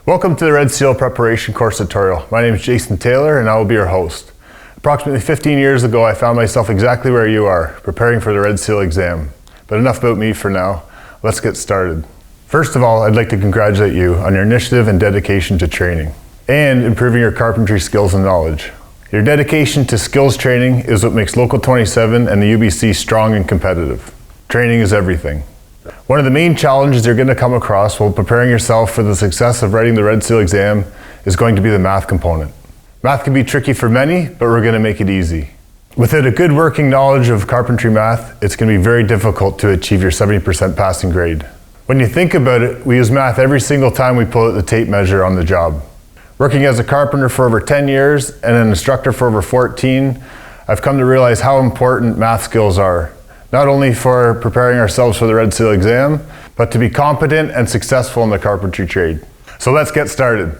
Welcome to the Red Seal Preparation Course tutorial. My name is Jason Taylor and I will be your host. Approximately 15 years ago, I found myself exactly where you are, preparing for the Red Seal exam. But enough about me for now. Let's get started. First of all, I'd like to congratulate you on your initiative and dedication to training and improving your carpentry skills and knowledge. Your dedication to skills training is what makes Local 27 and the UBC strong and competitive. Training is everything. One of the main challenges you're going to come across while preparing yourself for the success of writing the Red Seal exam is going to be the math component. Math can be tricky for many, but we're going to make it easy. Without a good working knowledge of carpentry math, it's going to be very difficult to achieve your 70% passing grade. When you think about it, we use math every single time we pull out the tape measure on the job. Working as a carpenter for over 10 years and an instructor for over 14, I've come to realize how important math skills are. Not only for preparing ourselves for the Red Seal exam, but to be competent and successful in the carpentry trade. So let's get started.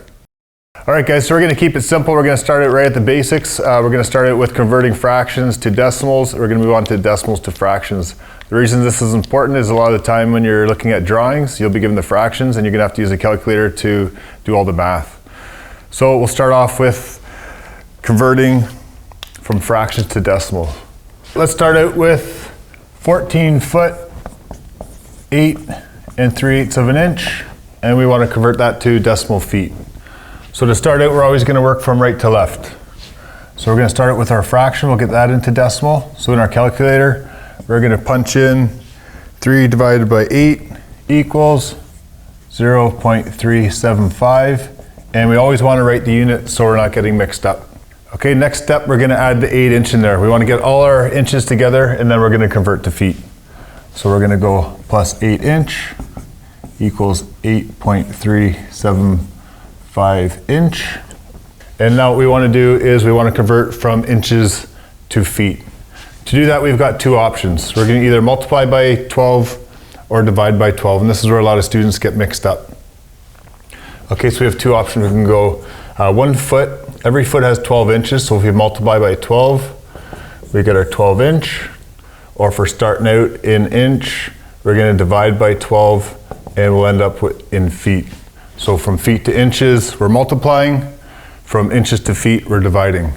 All right guys, so we're gonna keep it simple. We're gonna start it right at the basics. We're gonna start it with converting fractions to decimals. We're gonna move on to decimals to fractions. The reason this is important is a lot of the time when you're looking at drawings, you'll be given the fractions and you're gonna have to use a calculator to do all the math. So we'll start off with converting from fractions to decimals. Let's start out with 14 foot, 8 3/8 of an inch, and we want to convert that to decimal feet. So to start out, we're always going to work from right to left. So we're going to start out with our fraction, we'll get that into decimal. So in our calculator, we're going to punch in 3 divided by 8 equals 0.375, and we always want to write the unit so we're not getting mixed up. Okay, next step, we're gonna add the 8 inch in there. We wanna get all our inches together and then we're gonna convert to feet. So we're gonna go plus 8 inch equals 8.375 inch. And now what we wanna do is we wanna convert from inches to feet. To do that, we've got two options. We're gonna either multiply by 12 or divide by 12, and this is where a lot of students get mixed up. Okay, so we have two options. We can go 1 foot. Every foot has 12 inches, so if we multiply by 12, we get our 12 inch. Or if we're starting out in inch, we're gonna divide by 12 and we'll end up in feet. So from feet to inches, we're multiplying. From inches to feet, we're dividing.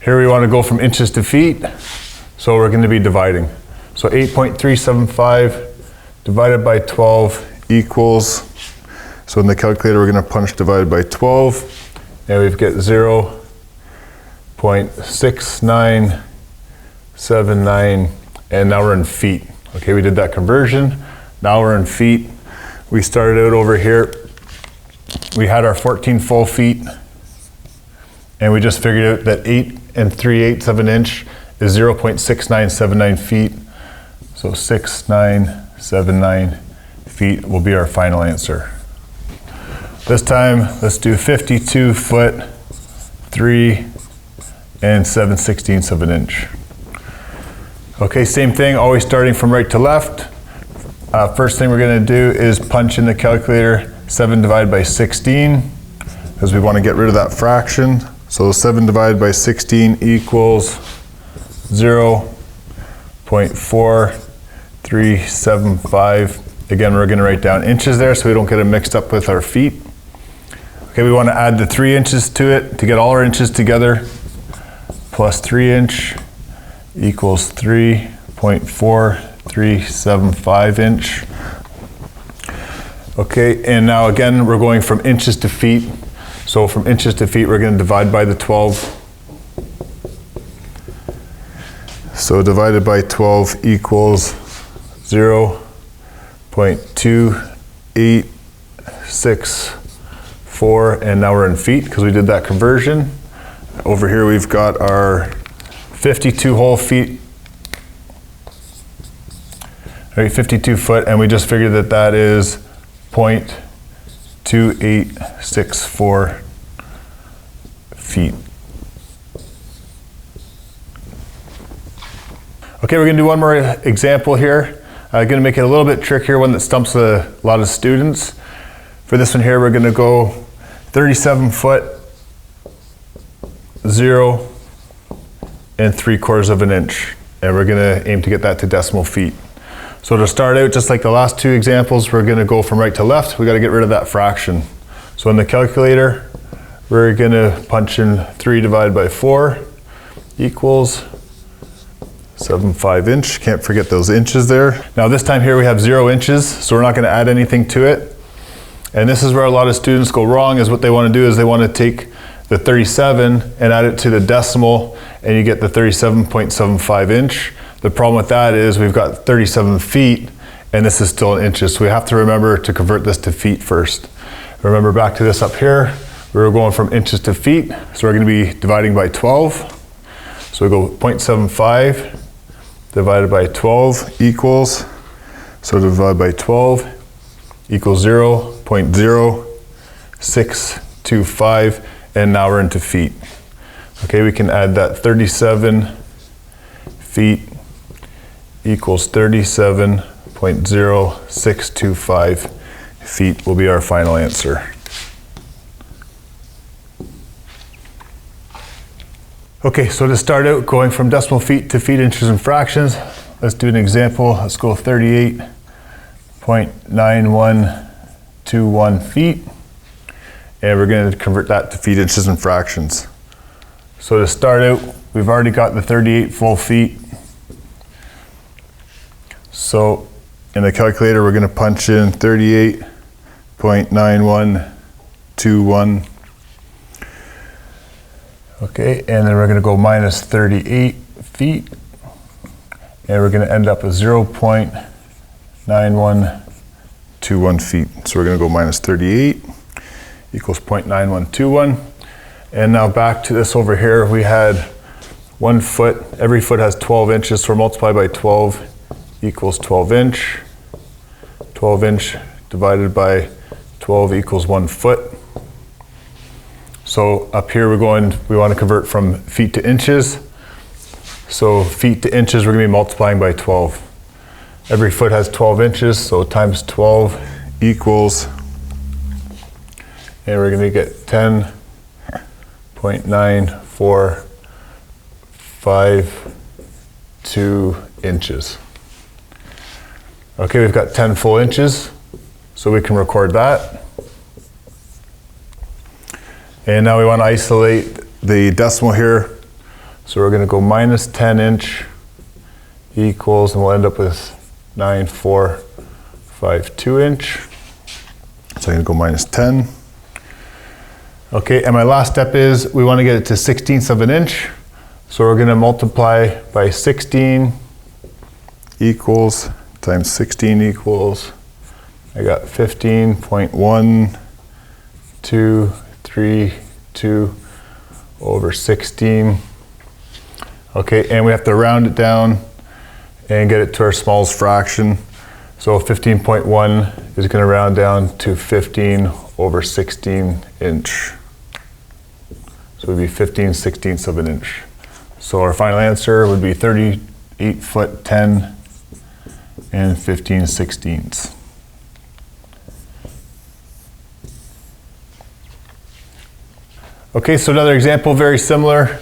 Here we wanna go from inches to feet, so we're gonna be dividing. So 8.375 divided by 12 equals, so in the calculator, we're gonna punch divided by 12. And we've got 0.6979, and now we're in feet. Okay, we did that conversion. Now we're in feet. We started out over here. We had our 14 full feet, and we just figured out that 8 3/8 of an inch is 0.6979 feet. So 6979 feet will be our final answer. This time, let's do 52 foot, 3 7/16 of an inch. Okay, same thing, always starting from right to left. First thing we're gonna do is punch in the calculator 7 divided by 16, because we wanna get rid of that fraction. So 7 divided by 16 equals 0.4375. Again, we're gonna write down inches there so we don't get it mixed up with our feet. Okay, we want to add the 3 inches to it to get all our inches together. Plus 3 inch equals 3.4375 inch. Okay, and now again, we're going from inches to feet. So from inches to feet, we're going to divide by the 12. So divided by 12 equals 0.2864. And now we're in feet because we did that conversion. Over here we've got our 52 whole feet. All right, 52 foot, and we just figured that that is 0.2864 feet. Okay, we're gonna do one more example here. Gonna make it a little bit trickier, one that stumps a lot of students. For this one here, we're gonna go 37 foot, 0 3/4 of an inch. And we're gonna aim to get that to decimal feet. So to start out, just like the last two examples, we're gonna go from right to left. We gotta get rid of that fraction. So in the calculator, we're going to punch in 3 divided by 4 equals 7.5 inch. Can't forget those inches there. Now this time here we have 0 inches, so we're not going to add anything to it. And this is where a lot of students go wrong, is what they want to do is they want to take the 37 and add it to the decimal, and you get the 37.75 inch. The problem with that is we've got 37 feet, and this is still in inches, so we have to remember to convert this to feet first. Remember back to this up here, we were going from inches to feet, so we're going to be dividing by 12. So we go 0.75 divided by 12 equals, so divide by 12 equals 0.0625, and now we're into feet. Okay, we can add that 37 feet equals 37.0625 feet will be our final answer. Okay, so to start out, going from decimal feet to feet, inches, and fractions, let's do an example. Let's go 38.9121 feet, and we're going to convert that to feet, inches, and fractions. So to start out, we've already got the 38 full feet. So in the calculator, we're going to punch in 38.9121. Okay, and then we're going to go minus 38 feet, and we're going to end up with 0.9121 feet. So we're going to go minus 38 equals 0.9121. And now back to this over here, we had 1 foot, every foot has 12 inches, so we're multiplied by 12 equals 12 inch. 12 inch divided by 12 equals 1 foot. So up here we want to convert from feet to inches. So feet to inches, we're going to be multiplying by 12. Every foot has 12 inches, so times 12 equals, and we're going to get 10.9452 inches. Okay, we've got 10 full inches, so we can record that. And now we want to isolate the decimal here. So we're going to go minus 10 inch equals, and we'll end up with 9.452 inch. So I'm going to go minus 10. Okay, and my last step is we want to get it to 1/16 of an inch. So we're going to multiply by 16 equals, times 16 equals, I got 15.1232 over 16. Okay, and we have to round it down and get it to our smallest fraction. So 15.1 is going to round down to 15 over 16 inch. So it would be 15/16 of an inch. So our final answer would be 38 foot 10 and 15/16. Okay, so another example, very similar.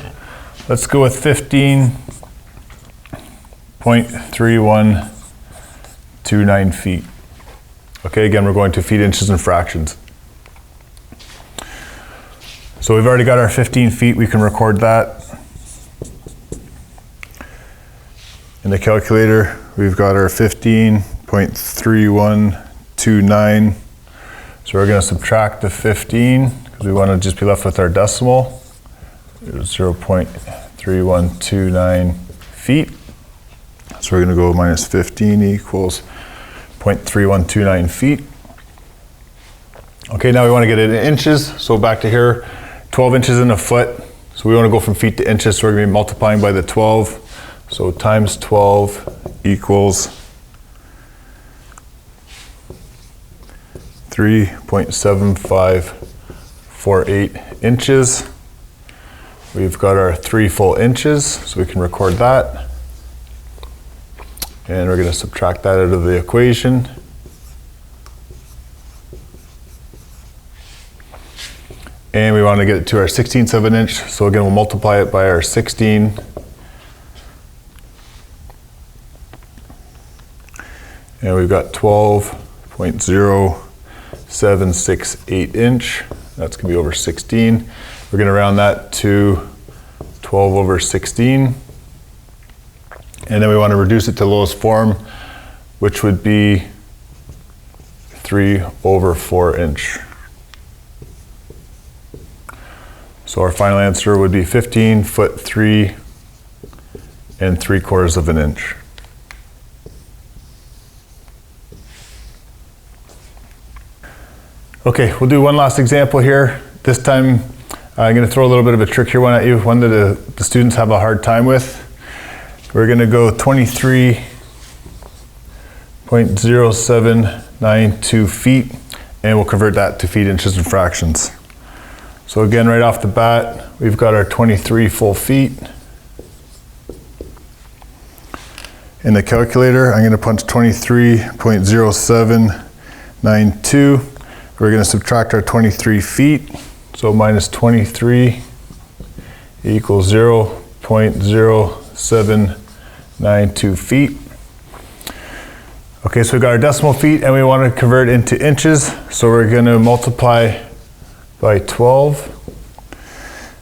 Let's go with 15.3129 feet. Okay, again, we're going to feet, inches, and fractions. So we've already got our 15 feet, we can record that. In the calculator, we've got our 15.3129. So we're going to subtract the 15, because we want to just be left with our decimal. 0.3129 feet. So we're going to go minus 15 equals 0.3129 feet. Okay, now we want to get it in inches. So back to here, 12 inches in a foot. So we want to go from feet to inches, so we're going to be multiplying by the 12. So times 12 equals 3.7548 inches. We've got our 3 full inches, so we can record that. And we're going to subtract that out of the equation. And we want to get it to our 1/16 of an inch, so again we'll multiply it by our 16. And we've got 12.0 0.768 inch. That's going to be over 16. We're going to round that to 12 over 16. And then we want to reduce it to lowest form, which would be 3 over 4 inch. So our final answer would be 15 foot 3 3/4 of an inch. Okay, we'll do one last example here. This time I'm going to throw a little bit of a trickier one at you, one that the students have a hard time with. We're going to go 23.0792 feet, and we'll convert that to feet, inches, and fractions. So again, right off the bat, we've got our 23 full feet. In the calculator, I'm going to punch 23.0792. We're going to subtract our 23 feet. So minus 23 equals 0.0792 feet. Okay, so we've got our decimal feet and we want to convert it into inches. So we're going to multiply by 12.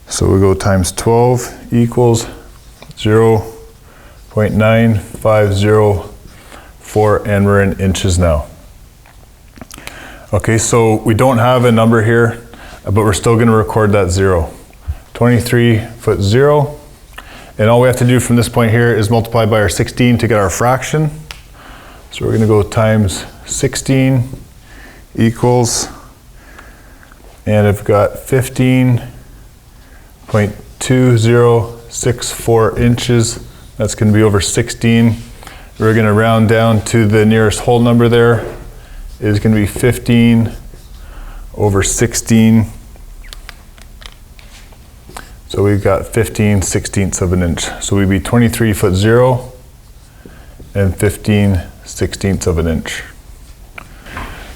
So we go times 12 equals 0.9504, and we're in inches now. Okay, so we don't have a number here, but we're still going to record that 0. 23 foot 0. And all we have to do from this point here is multiply by our 16 to get our fraction. So we're going to go times 16 equals, and I've got 15.2064 inches. That's going to be over 16. We're going to round down to the nearest whole number there. Is going to be 15 over 16. So we've got 15/16 of an inch. So we'd be 23 foot 0 and 15/16 of an inch.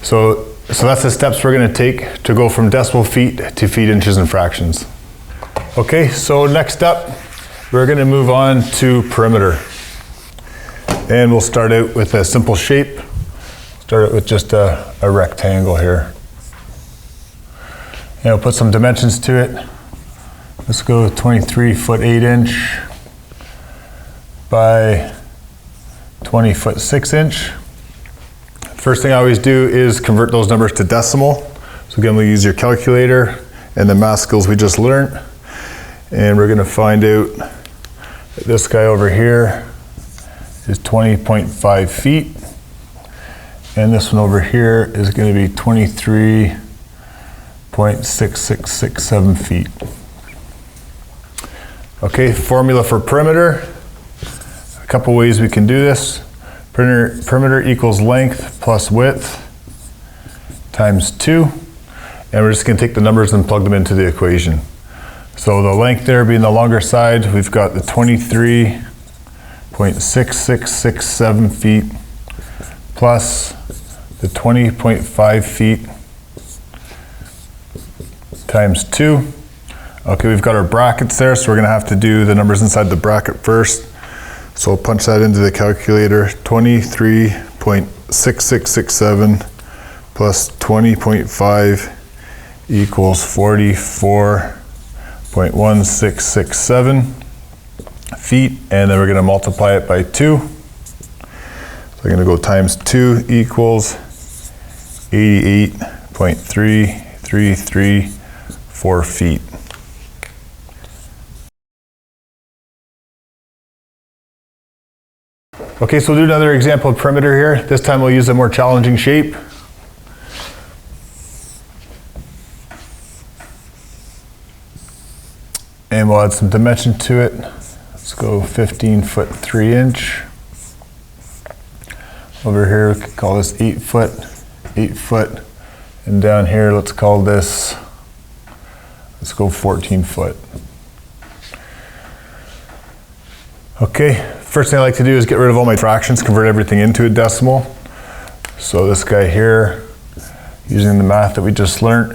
So that's the steps we're going to take to go from decimal feet to feet, inches, and fractions. Okay, so next up, we're going to move on to perimeter. And we'll start out with a simple shape. Start it with just a rectangle here. And we'll put some dimensions to it. Let's go with 23 foot 8 inch by 20 foot 6 inch. First thing I always do is convert those numbers to decimal. So again, we'll use your calculator and the math skills we just learned. And we're going to find out that this guy over here is 20.5 feet. And this one over here is going to be 23.6667 feet. Okay, formula for perimeter. A couple ways we can do this. Perimeter equals length plus width times 2. And we're just going to take the numbers and plug them into the equation. So the length there being the longer side, we've got the 23.6667 feet plus the 20.5 feet times 2. Okay, we've got our brackets there, so we're going to have to do the numbers inside the bracket first. So I'll punch that into the calculator. 23.6667 plus 20.5 equals 44.1667 feet, and then we're going to multiply it by 2. So I'm going to go times 2 equals 88.3334 feet. Okay, so we'll do another example of perimeter here. This time we'll use a more challenging shape. And we'll add some dimension to it. Let's go 15 foot 3 inch. Over here, we could call this 8 foot. And down here, let's call this, let's go 14 foot. Okay, first thing I like to do is get rid of all my fractions, convert everything into a decimal. So this guy here, using the math that we just learned,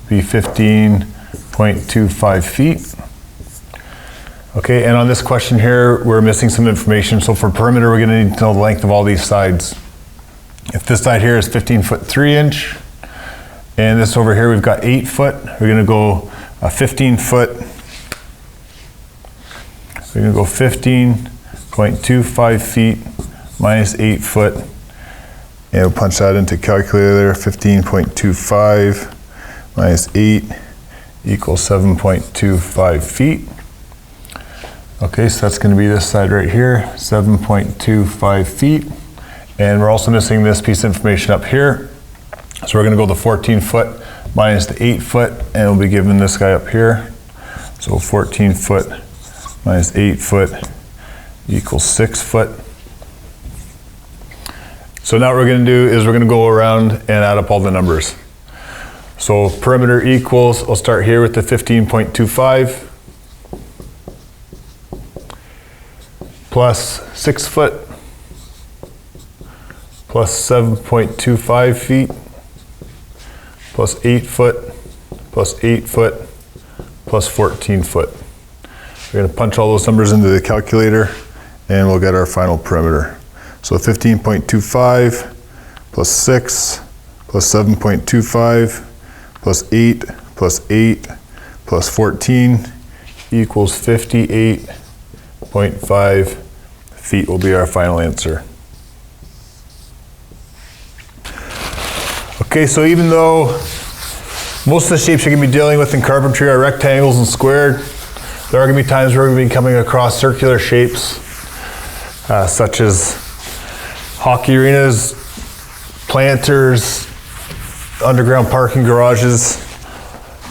be 15.25 feet. Okay, and on this question here, we're missing some information. So for perimeter, we're gonna need to know the length of all these sides. If this side here is 15 foot 3 inch, And this over here, we've got 8 foot. We're gonna go 15 foot. We're gonna go 15.25 feet minus 8 foot. And we'll punch that into calculator. 15.25 minus 8 equals 7.25 feet. Okay, so that's gonna be this side right here, 7.25 feet. And we're also missing this piece of information up here. So we're gonna go the 14 foot minus the 8 foot, and we'll be given this guy up here. So 14 foot minus 8 foot equals 6 foot. So now what we're gonna do is we're gonna go around and add up all the numbers. So perimeter equals, I'll start here with the 15.25 plus 6 foot plus 7.25 feet plus 8 foot plus 8 foot plus 14 foot. We're gonna punch all those numbers into the calculator and we'll get our final perimeter. So 15.25 plus 6 plus 7.25 plus 8 plus 8 plus 14 equals 58.5 feet will be our final answer. Okay, so even though most of the shapes you're gonna be dealing with in carpentry are rectangles and squared, there are gonna be times where we're gonna be coming across circular shapes, such as hockey arenas, planters, underground parking garages.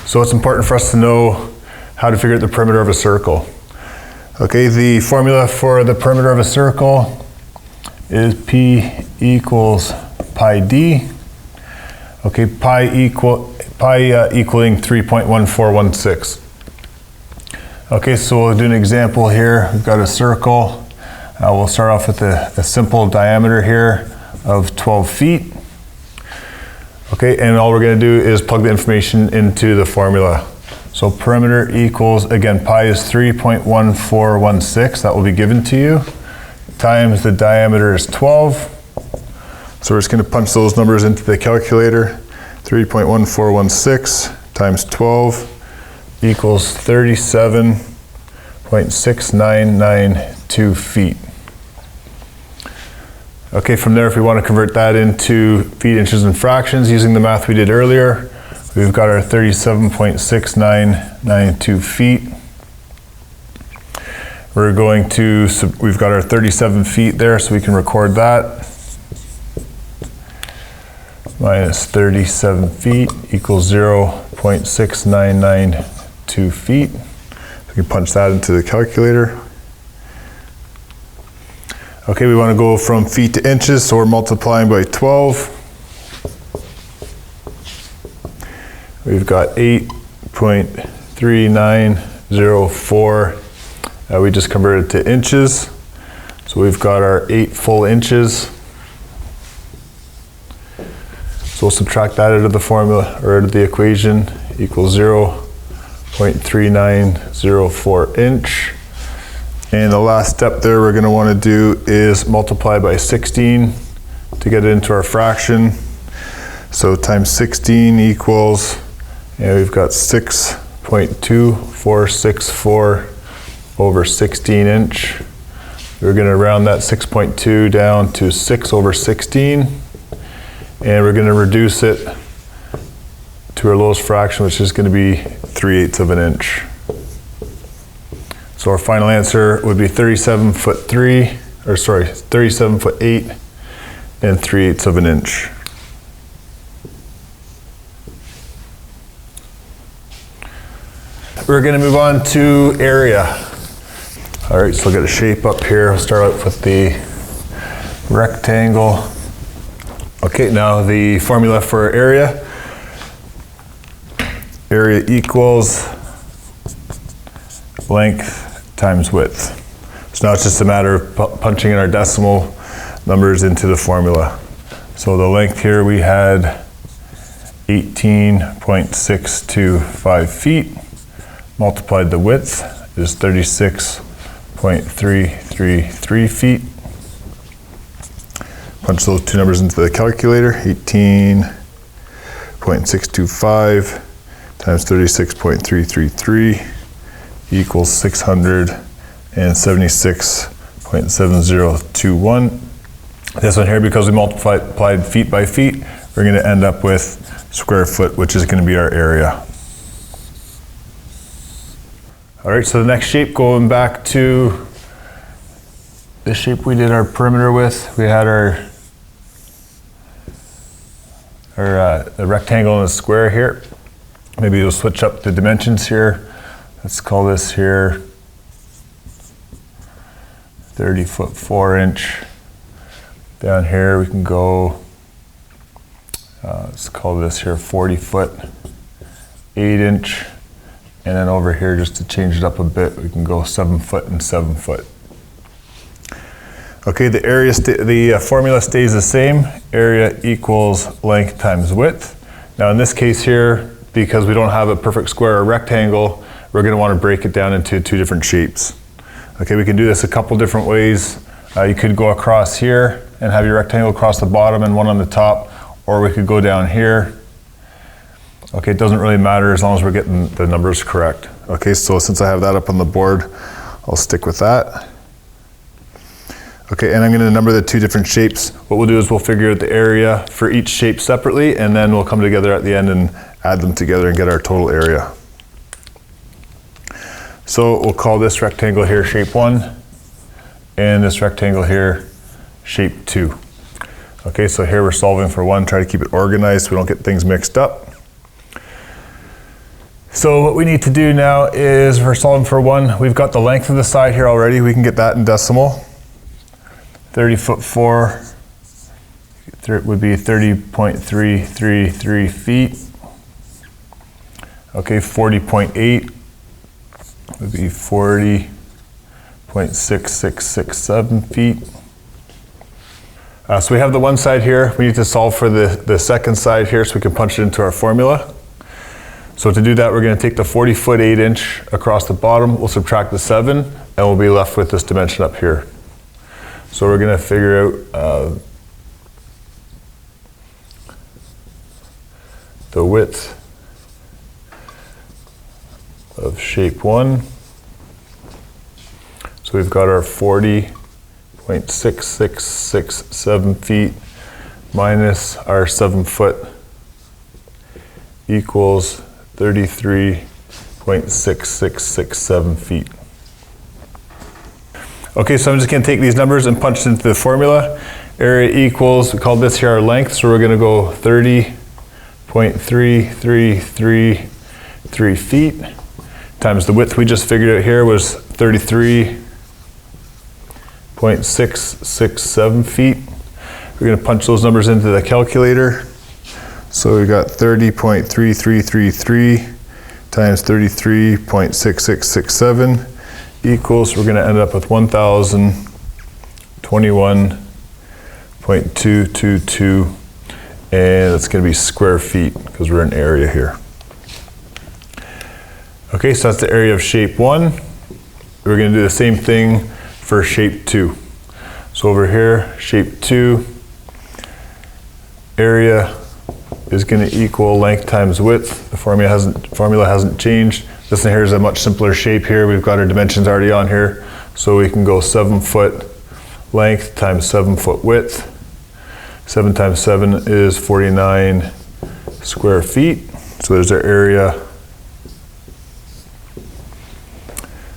So it's important for us to know how to figure out the perimeter of a circle. Okay, the formula for the perimeter of a circle is P equals pi d. Okay, pi equaling 3.1416. Okay, so we'll do an example here. We've got a circle. We'll start off with a simple diameter here of 12 feet. Okay, and all we're gonna do is plug the information into the formula. So perimeter equals, again, pi is 3.1416, that will be given to you, times the diameter is 12. So we're just gonna punch those numbers into the calculator. 3.1416 times 12 equals 37.6992 feet. Okay, from there, if we want to convert that into feet, inches, and fractions using the math we did earlier, we've got our 37.6992 feet. We've got our 37 feet there, so we can record that. Minus 37 feet equals 0.6992 feet. We can punch that into the calculator. Okay, we want to go from feet to inches, so we're multiplying by 12. We've got 8.3904. We just converted to inches. So we've got our 8 full inches. So we'll subtract that out of the formula, or out of the equation, equals 0.3904 inch. And the last step there we're gonna wanna do is multiply by 16 to get it into our fraction. So times 16 equals, we've got 6.2464 over 16 inch. We're gonna round that 6.2 down to 6 over 16. And we're gonna reduce it to our lowest fraction, which is gonna be 3/8 of an inch. So our final answer would be 37 foot 8 and 3/8 of an inch. We're gonna move on to area. All right, so we'll get a shape up here. We'll start out with the rectangle. Okay, now the formula for area. Area equals length times width. So now it's just a matter of punching in our decimal numbers into the formula. So the length here we had 18.625 feet, multiplied the width is 36.333 feet. Punch those two numbers into the calculator, 18.625 0.625 times 36.333 equals 676.7021. This one here, because we multiplied feet by feet, we're going to end up with square foot, which is going to be our area. All right, so the next shape, going back to the shape we did our perimeter with, we had the rectangle and the square here. Maybe we'll switch up the dimensions here. Let's call this here 30 foot 4 inch. Down here we can go, let's call this here 40 foot 8 inch. And then over here, just to change it up a bit, we can go 7 foot and 7 foot. Okay, the area, the formula stays the same. Area equals length times width. Now in this case here, because we don't have a perfect square or rectangle, we're going to want to break it down into two different shapes. Okay, we can do this a couple different ways. You could go across here and have your rectangle across the bottom and one on the top, or we could go down here. Okay, it doesn't really matter as long as we're getting the numbers correct. Okay, so since I have that up on the board, I'll stick with that. Okay, and I'm going to number the two different shapes. What we'll do is we'll figure out the area for each shape separately, and then we'll come together at the end and add them together and get our total area. So we'll call this rectangle here shape 1, and this rectangle here shape 2. Okay, so here we're solving for 1, try to keep it organized so we don't get things mixed up. So what we need to do now is, for solving for 1, we've got the length of the side here already. We can get that in decimal. 30 foot 4 would be 30.333 feet. Okay, 40.8 would be 40.6667 feet. So we have the one side here. We need to solve for the second side here so we can punch it into our formula. So to do that, we're going to take the 40 foot 8 inch across the bottom. We'll subtract the 7, and we'll be left with this dimension up here. So we're going to figure out the width of shape 1. So we've got our 40.6667 feet minus our 7 foot equals 33.6667 feet. Okay, so I'm just going to take these numbers and punch it into the formula. Area equals, we call this here our length, so we're going to go 30.3333 feet times the width we just figured out here was 33.667 feet. We're going to punch those numbers into the calculator. So we got 30.3333 times 33.6667 equals, we're going to end up with 1,021.222, and it's going to be square feet because we're in area here. Okay, so that's the area of shape 1. We're going to do the same thing for shape 2. So over here, shape 2, area is going to equal length times width. The formula hasn't changed. This one here is a much simpler shape here. We've got our dimensions already on here. So we can go 7 foot length times 7 foot width. 7 times 7 is 49 square feet. So there's our area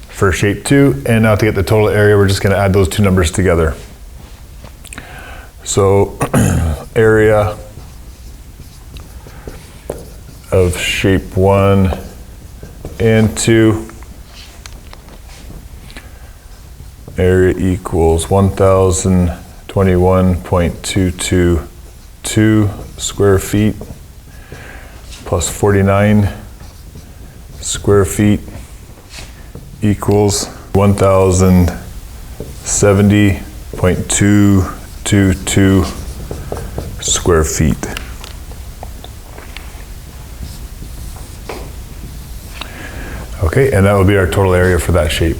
for shape 2. And now to get the total area, we're just going to add those two numbers together. So area of shape 1 and 2, area equals 1,021.222 square feet plus 49 square feet equals 1,070.222 square feet. Okay, and that will be our total area for that shape.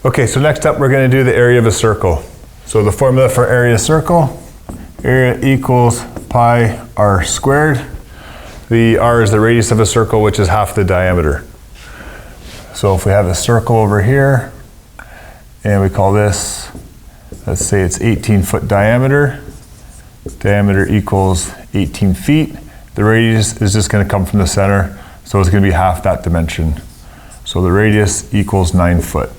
Okay, so next up we're going to do the area of a circle. So the formula for area of a circle, area equals pi r squared. The r is the radius of a circle, which is half the diameter. So if we have a circle over here, and we call this, let's say it's 18-foot diameter. Diameter equals 18 feet. The radius is just going to come from the center, so it's going to be half that dimension. So the radius equals 9 foot.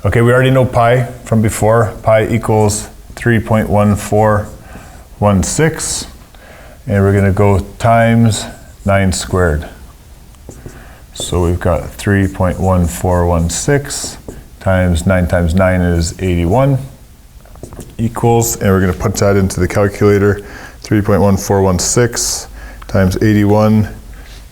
Okay, we already know pi from before. Pi equals 3.1416, and we're going to go times 9 squared. So we've got 3.1416 times 9 is 81 equals, and we're going to punch that into the calculator. 3.1416 times 81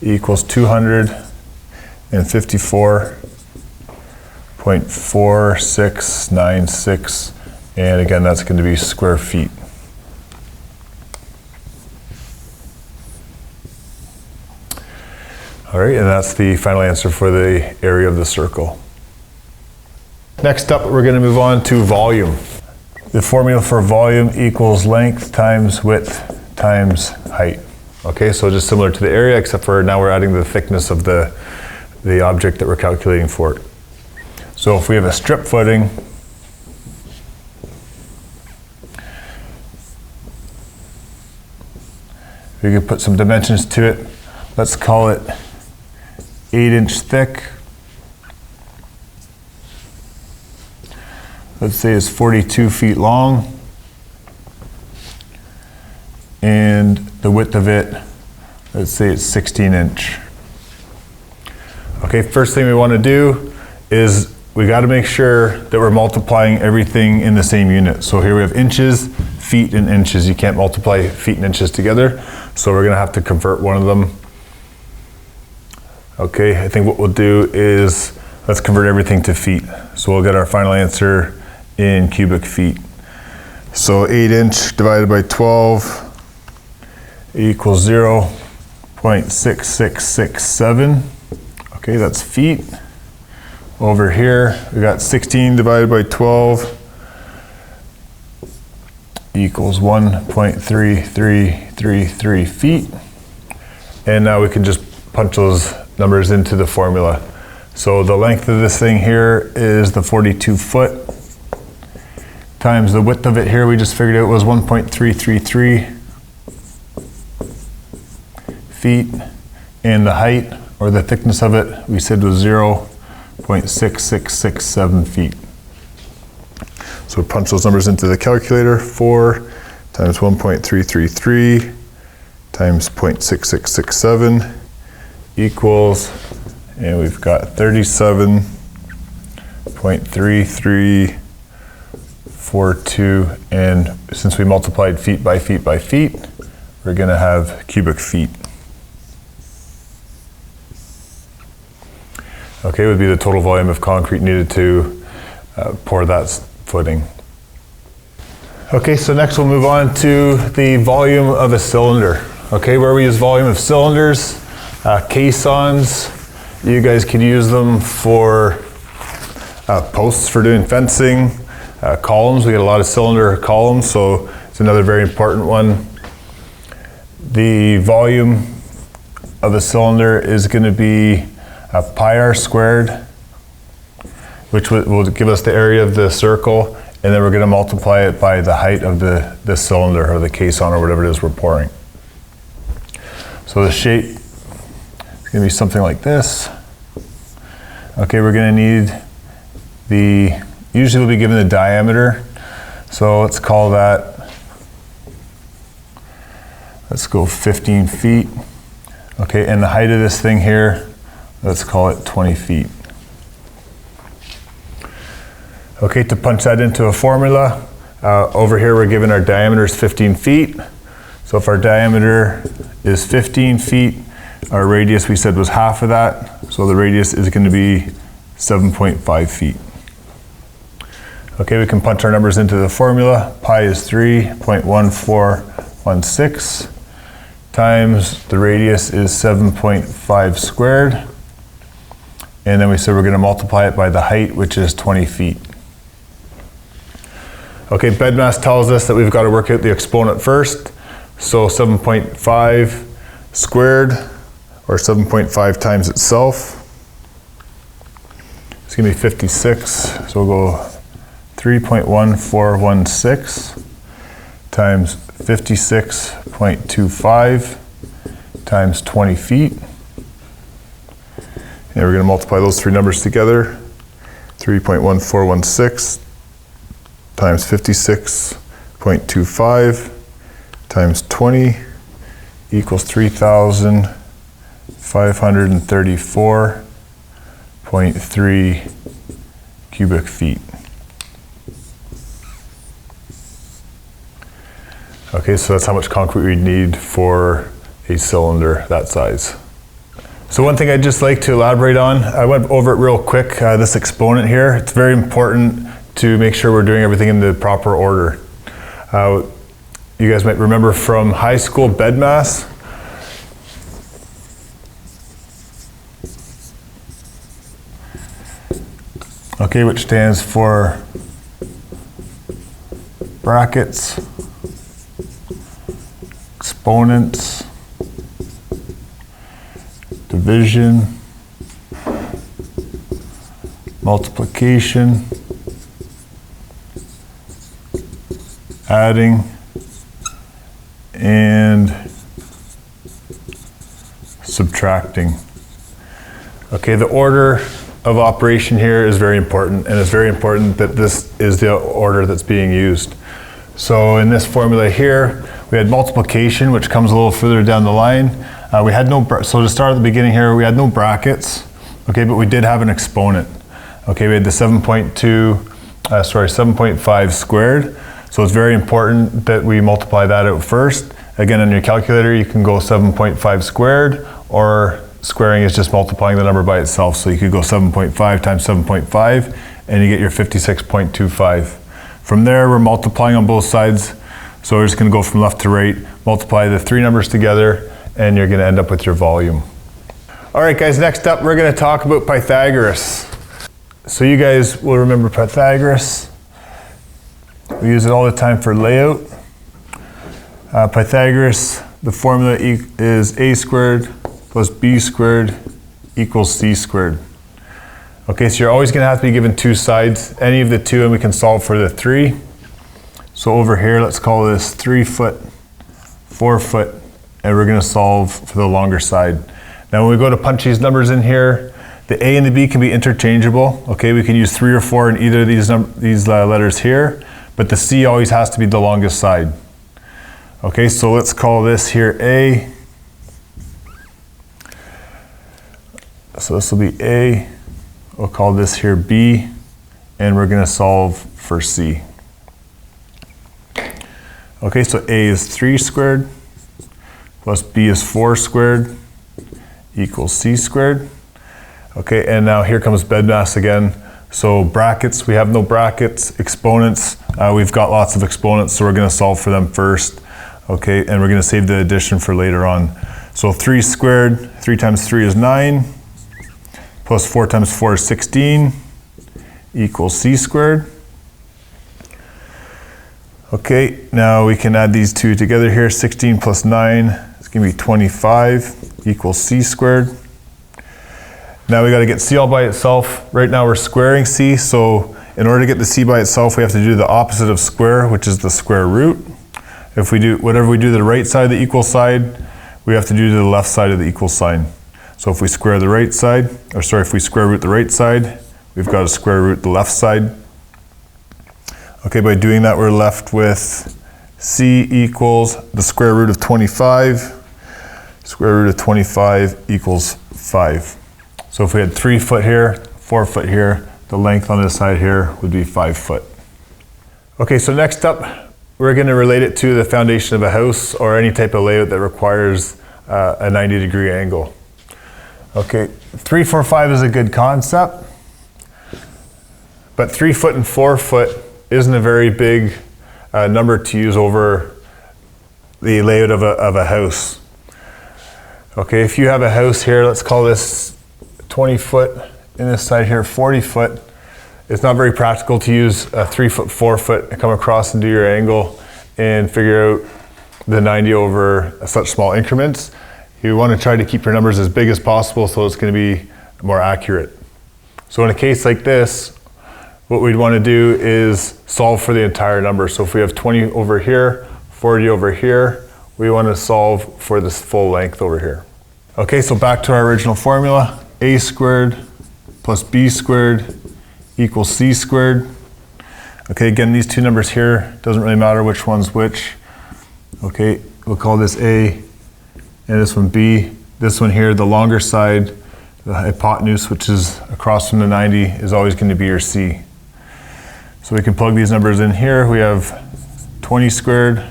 equals 254.4696, and again that's going to be square feet. All right, and that's the final answer for the area of the circle. Next up, we're going to move on to volume. The formula for volume equals length times width times height. Okay, so just similar to the area, except for now we're adding the thickness of the object that we're calculating for it. So if we have a strip footing, we can put some dimensions to it. Let's call it 8-inch thick. Let's say it's 42 feet long. And the width of it, let's say it's 16-inch. Okay, first thing we want to do is we got to make sure that we're multiplying everything in the same unit. So here we have inches, feet, and inches. You can't multiply feet and inches together, so we're going to have to convert one of them. Okay, I think what we'll do is let's convert everything to feet. So we'll get our final answer in cubic feet. So 8-inch divided by 12 equals 0.6667. Okay, that's feet. Over here, we got 16 divided by 12 equals 1.3333 feet. And now we can just punch those numbers into the formula. So the length of this thing here is the 42 foot times the width of it here, we just figured it was 1.333 feet, and the height, or the thickness of it, we said was 0.6667 feet. So we punch those numbers into the calculator. 4 times 1.333 times 0.6667 equals, and we've got 37.3342, and since we multiplied feet by feet by feet, we're going to have cubic feet. Okay, would be the total volume of concrete needed to pour that footing. Okay, so next we'll move on to the volume of a cylinder. Okay, where we use volume of cylinders, caissons, you guys could use them for posts for doing fencing, columns. We get a lot of cylinder columns, so it's another very important one. The volume of a cylinder is going to be pi r squared, which will give us the area of the circle, and then we're going to multiply it by the height of the cylinder or the caisson or whatever it is we're pouring. So the shape is going to be something like this. Okay, we're going to need usually we'll be given the diameter, so let's call that, let's go 15 feet. Okay, and the height of this thing here, let's call it 20 feet. Okay, to punch that into a formula, over here we're given our diameter is 15 feet. So if our diameter is 15 feet, our radius we said was half of that. So the radius is going to be 7.5 feet. Okay, we can punch our numbers into the formula. Pi is 3.1416 times the radius is 7.5 squared. And then we said we're going to multiply it by the height, which is 20 feet. Okay, bed mass tells us that we've got to work out the exponent first. So 7.5 squared, or 7.5 times itself. It's gonna be 56, so we'll go 3.1416 times 56.25 times 20 feet. And we're gonna multiply those three numbers together. 3.1416 times 56.25 times 20 equals 3,534.3 cubic feet. Okay, so that's how much concrete we'd need for a cylinder that size. So one thing I'd just like to elaborate on, I went over it real quick, this exponent here. It's very important to make sure we're doing everything in the proper order. You guys might remember from high school bed mass. Okay, which stands for brackets, exponents, division, multiplication, adding, and subtracting. Okay, the order of operation here is very important, and it's very important that this is the order that's being used. So in this formula here, we had multiplication, which comes a little further down the line. We had so to start at the beginning here, we had no brackets, okay, but we did have an exponent. Okay, we had the 7.5 squared. So it's very important that we multiply that out first. Again, on your calculator, you can go 7.5 squared, or squaring is just multiplying the number by itself. So you could go 7.5 times 7.5, and you get your 56.25. From there, we're multiplying on both sides. So we're just gonna go from left to right, multiply the three numbers together, and you're gonna end up with your volume. All right, guys, next up, we're gonna talk about Pythagoras. So you guys will remember Pythagoras. We use it all the time for layout. Pythagoras, the formula is a squared plus b squared equals c squared. Okay, so you're always gonna have to be given two sides, any of the two, and we can solve for the three. So over here, let's call this 3 foot, 4 foot, and we're gonna solve for the longer side. Now when we go to punch these numbers in here, the A and the B can be interchangeable. Okay, we can use 3 or 4 in either of these letters here, but the C always has to be the longest side. Okay, so let's call this here A. So this will be A. We'll call this here B, and we're gonna solve for C. Okay, so A is 3 squared plus B is 4 squared equals C squared. Okay, and now here comes bed mass again. So brackets, we have no brackets. Exponents, we've got lots of exponents, so we're gonna solve for them first. Okay, and we're gonna save the addition for later on. So 3 squared, 3 times 3 is 9, plus 4 times 4 is 16, equals C squared. Okay, now we can add these two together here. 16 plus 9 is gonna be 25, equals C squared. Now we gotta get C all by itself. Right now we're squaring C, so in order to get the C by itself, we have to do the opposite of square, which is the square root. If we do, whatever we do to the right side of the equal side, we have to do to the left side of the equal sign. So if we square the right side, or sorry, if we square root the right side, we've got to square root the left side. Okay, by doing that, we're left with C equals the square root of 25. Square root of 25 equals 5. So if we had 3 foot here, 4 foot here, the length on this side here would be 5 foot. Okay, so next up, we're going to relate it to the foundation of a house or any type of layout that requires a 90-degree angle. Okay, 3, 4, 5 is a good concept, but 3 foot and 4 foot isn't a very big number to use over the layout of a house. Okay, if you have a house here, let's call this 20 foot, in this side here 40 foot, It's not very practical to use a 3 foot, 4 foot and come across and do your angle and figure out the 90 over such small increments. You want to try to keep your numbers as big as possible so it's going to be more accurate. So in a case like this, what we'd want to do is solve for the entire number. So if we have 20 over here, 40 over here, we want to solve for this full length over here. Okay, so back to our original formula. A squared plus B squared equals C squared. Okay, again, these two numbers here, doesn't really matter which one's which. Okay, we'll call this A and this one B. This one here, the longer side, the hypotenuse, which is across from the 90, is always going to be your C. So we can plug these numbers in here. We have 20 squared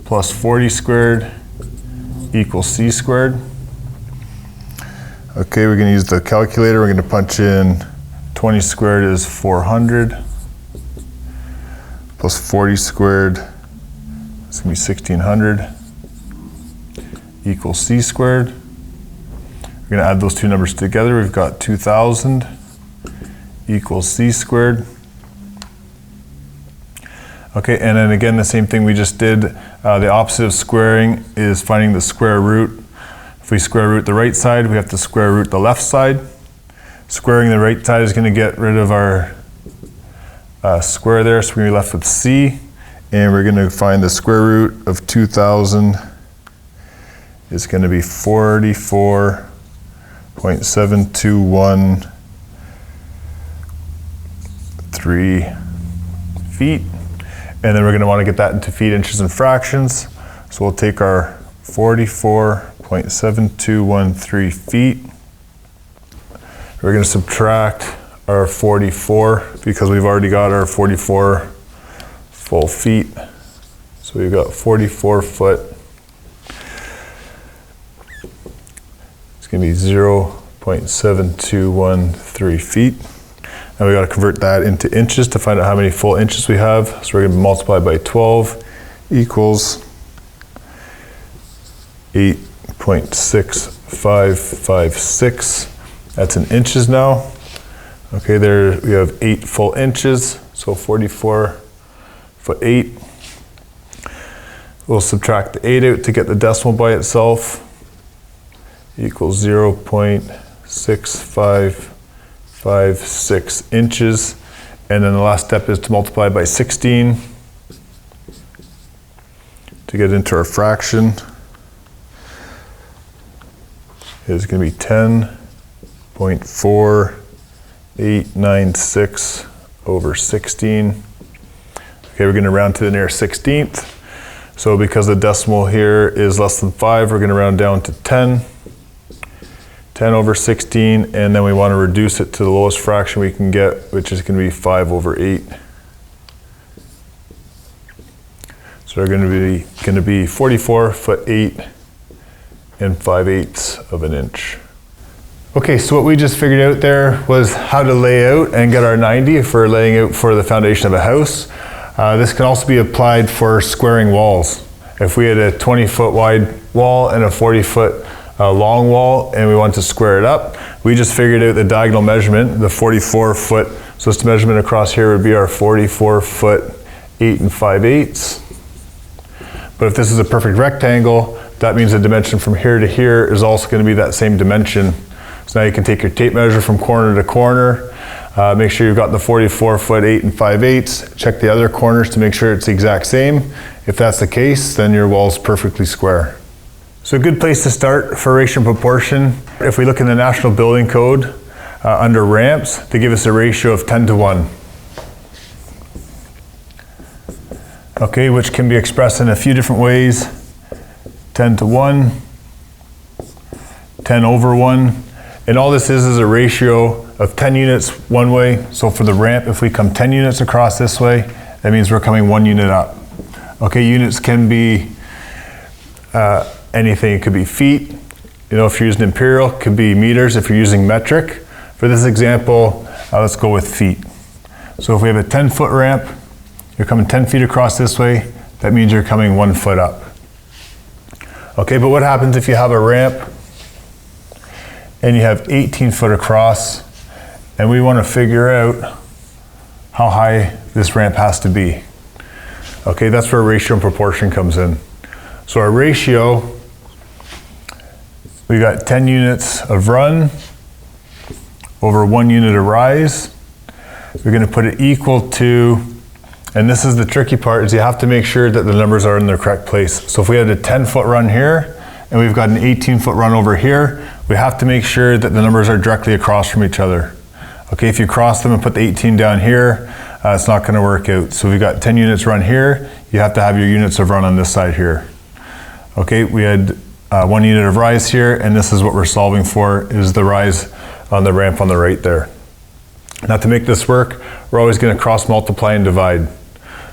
plus 40 squared equals C squared. Okay, we're going to use the calculator. We're going to punch in 20 squared is 400 plus 40 squared, it's going to be 1600 equals C squared. We're going to add those two numbers together. We've got 2000 equals C squared. Okay, and then again, the same thing we just did. The opposite of squaring is finding the square root. If we square root the right side, we have to square root the left side. Squaring the right side is going to get rid of our square there, so we're going to be left with C. And we're going to find the square root of 2000 is going to be 44.7213 feet. And then we're going to want to get that into feet, inches, and fractions. So we'll take our 44.7213 feet. We're going to subtract our 44 because we've already got our 44 full feet. So we've got 44 foot. It's going to be 0.7213 feet. Now we got to convert that into inches to find out how many full inches we have. So we're going to multiply by 12 equals 8.6556. That's in inches now. Okay, there we have 8 full inches, so 44 foot 8. We'll subtract the 8 out to get the decimal by itself. Equals 0.6556 inches. And then the last step is to multiply by 16 to get into our fraction. It's going to be 10.4896 over 16. Okay, we're going to round to the nearest 16th. So because the decimal here is less than 5, we're going to round down to 10. 10 over 16, and then we want to reduce it to the lowest fraction we can get, which is going to be 5 over 8. So we're going to be 44 foot 8 and 5/8 of an inch. Okay, so what we just figured out there was how to lay out and get our 90 if we're laying out for the foundation of a house. This can also be applied for squaring walls. If we had a 20 foot wide wall and a 40 foot long wall and we want to square it up, we just figured out the diagonal measurement, the 44 foot. So this measurement across here would be our 44 foot 8 and 5/8. But if this is a perfect rectangle, that means the dimension from here to here is also going to be that same dimension. So now you can take your tape measure from corner to corner, make sure you've got the 44 foot 8 and 5/8, check the other corners to make sure it's the exact same. If that's the case, then your wall's perfectly square. So a good place to start for ratio and proportion, if we look in the National Building Code under ramps, they give us a ratio of 10 to 1. Okay, which can be expressed in a few different ways. 10 to 1, 10 over 1. And all this is a ratio of 10 units one way. So for the ramp, if we come 10 units across this way, that means we're coming 1 unit up. Okay, units can be anything. It could be feet. You know, if you're using imperial, it could be meters. If you're using metric. For this example, let's go with feet. So if we have a 10 foot ramp, you're coming 10 feet across this way, that means you're coming 1 foot up. Okay, but what happens if you have a ramp and you have 18 foot across and we want to figure out how high this ramp has to be. Okay, that's where ratio and proportion comes in. So our ratio, we got 10 units of run over 1 unit of rise. We're going to put it equal to, and this is the tricky part, is you have to make sure that the numbers are in the correct place. So if we had a 10-foot run here, and we've got an 18-foot run over here, we have to make sure that the numbers are directly across from each other. Okay, if you cross them and put the 18 down here, it's not going to work out. So we've got 10 units run here, you have to have your units of run on this side here. Okay, we had 1 unit of rise here, and this is what we're solving for, is the rise on the ramp on the right there. Now to make this work, we're always going to cross multiply and divide.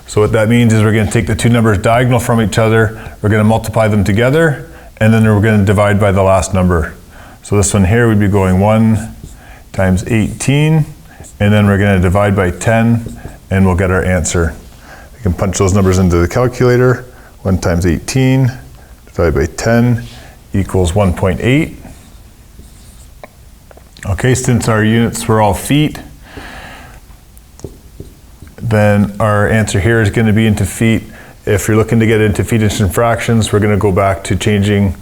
So what that means is we're going to take the two numbers diagonal from each other, we're going to multiply them together, and then we're going to divide by the last number. So this one here would be going 1 times 18, and then we're going to divide by 10, and we'll get our answer. We can punch those numbers into the calculator. 1 times 18 divided by 10 equals 1.8. Okay, since our units were all feet, then our answer here is going to be into feet. If you're looking to get into feet, inches, and fractions, we're going to go back to changing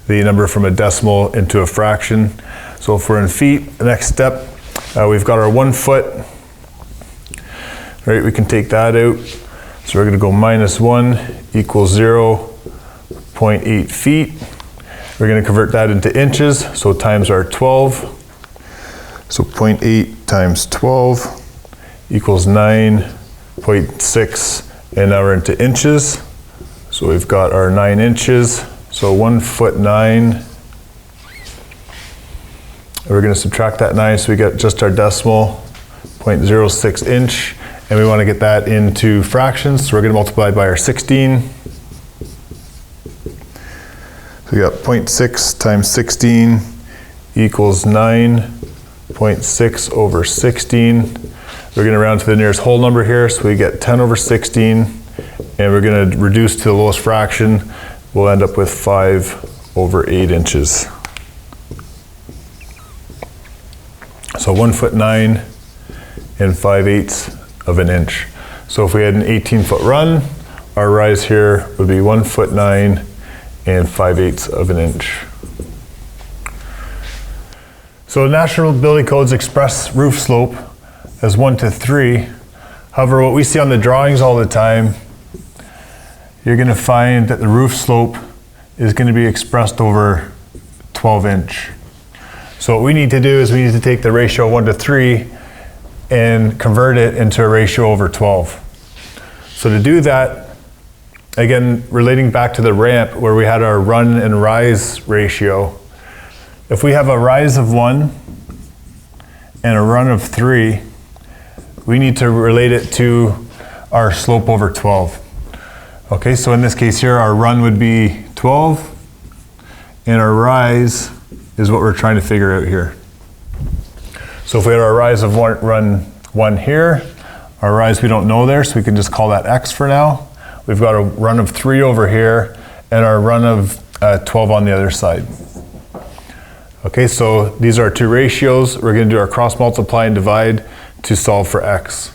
the number from a decimal into a fraction. So if we're in feet, the next step, we've got our 1 foot. Right, we can take that out. So we're going to go -1 equals 0.8 feet. We're going to convert that into inches, so times our 12. So 0.8 times 12 equals 9.6, and now we're into inches. So we've got our 9 inches, so 1 foot 9. We're going to subtract that 9, so we get just our decimal, 0.06 inch, and we want to get that into fractions, so we're going to multiply by our 16. So we got 0.6 times 16 equals 9.6 over 16. We're going to round to the nearest whole number here, so we get 10 over 16, and we're going to reduce to the lowest fraction. We'll end up with 5 over 8 inches. So 1 foot 9 and 5/8 of an inch. So if we had an 18-foot run, our rise here would be 1 foot 9 and 5/8 of an inch. So National Building Codes express roof slope as 1 to 3. However, what we see on the drawings all the time, you're going to find that the roof slope is going to be expressed over 12 inch. So what we need to do is we need to take the ratio 1 to 3 and convert it into a ratio over 12. So to do that, again, relating back to the ramp where we had our run and rise ratio, if we have a rise of 1 and a run of 3, we need to relate it to our slope over 12. Okay, so in this case here, our run would be 12, and our rise is what we're trying to figure out here. So if we had our rise of run 1 here, our rise we don't know there, so we can just call that x for now. We've got a run of 3 over here, and our run of 12 on the other side. Okay, so these are our two ratios. We're going to do our cross multiply and divide to solve for x.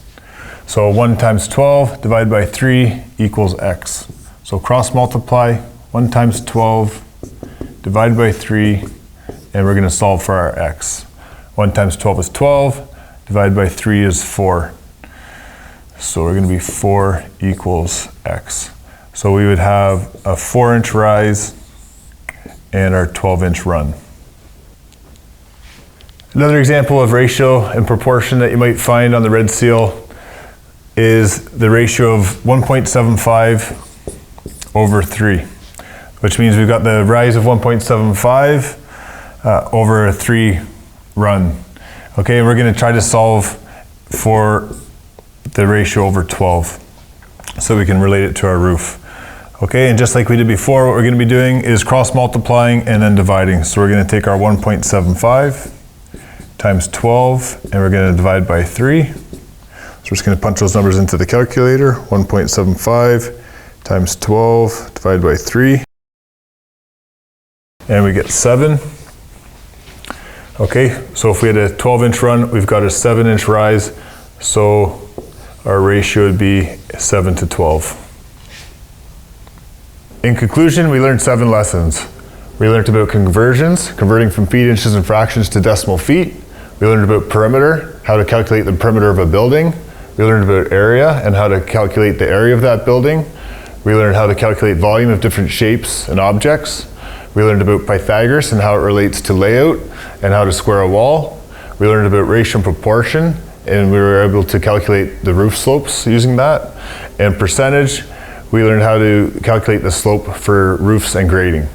So 1 times 12 divided by 3 equals x. So cross multiply, 1 times 12 divided by 3, and we're going to solve for our x. 1 times 12 is 12, divided by 3 is 4. So we're going to be 4 equals x. So we would have a 4-inch rise and our 12-inch run. Another example of ratio and proportion that you might find on the red seal is the ratio of 1.75 over 3, which means we've got the rise of 1.75 over a 3 run. Okay, and we're going to try to solve for the ratio over 12 so we can relate it to our roof. Okay, and just like we did before, what we're going to be doing is cross multiplying and then dividing. So we're going to take our 1.75 times 12, and we're going to divide by 3. So we're just going to punch those numbers into the calculator. 1.75 times 12 divided by 3. And we get 7. Okay, so if we had a 12-inch run, we've got a 7-inch rise, so our ratio would be 7 to 12. In conclusion, we learned 7 lessons. We learned about conversions, converting from feet, inches, and fractions to decimal feet. We learned about perimeter, how to calculate the perimeter of a building. We learned about area and how to calculate the area of that building. We learned how to calculate volume of different shapes and objects. We learned about Pythagoras and how it relates to layout and how to square a wall. We learned about ratio and proportion, and we were able to calculate the roof slopes using that. And percentage, we learned how to calculate the slope for roofs and grading.